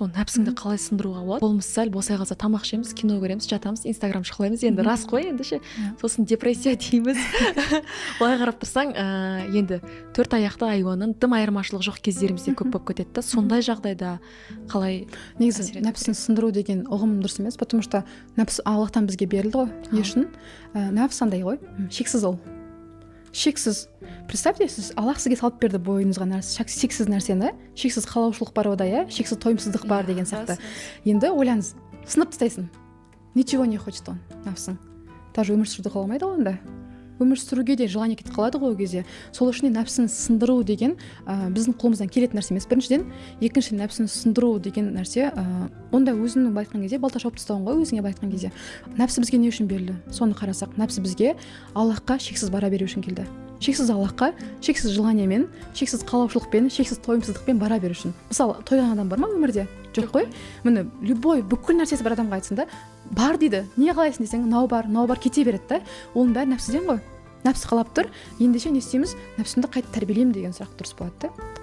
ол нәпсіңді қалай сындыруға болады? Қолымыз сәл босай қалса тамақ ішеміз, кино көреміз, жатамыз, инстаграм шықылаймыз, енді рас қой енді ше. Сосын депрессия дейміз. Олай қарап тұрсаң, енді 4 аяқты айуанның тым айырмашылығы жоқ кездеріміз де көп болып кетеді да. Сондай жағдайда қалай? Негізі нәпсін сындыру деген ұғым дұрыс емес, потому что нәпс Аллахтан бізге берілді ғой. Не үшін? Нәпс андай ғой, шексіз ол. Шексіз. Представьте, сіз Аллах сізге салып берді бойыңызға шексіз нәрсені, шексіз қалаушылық бар ода, шексіз тойымсыздық бар деген сияқты. Енді ойлаңыз, сынып тастайсың. Ничего не хочет он, нәпсің. Даже өмір сүруді қаламайды ғой онда. Өмір сүруге де желание кетіп қалады ғой ол кезде. Сол үшін нәпсін сындыру деген біздің қолымыздан келетін нәрсе емес. Біріншіден, екінші нәпсін сындыру деген нәрсе онда өзіңнің айтқан кезде балта шауып тастауың ғой, өзіңе айтқан кезде. Нәпсі бізге не үшін берілді? Соны қарасақ, нәпсі бізге Аллахқа шексіз бара беру үшін келді. Шексіз Аллахқа, шексіз желаниемен, шексіз қалаушылықпен, шексіз тойымсыздықпен бара беру үшін. Мысалы, тойған адам бар ма өмірде? Жоқ қой. Міне, любой бүкіл нәрсесі бар адамға айтсын да, бар дейді. Не қалайсың десең, мынау бар кете береді да. Оның бәрі нәпсіден ғой. Нәпсі қалап тұр. Ендеше не істейміз? Нәпсімді қайта тәрбиелеймін деген сұрақ дұрыс болады да.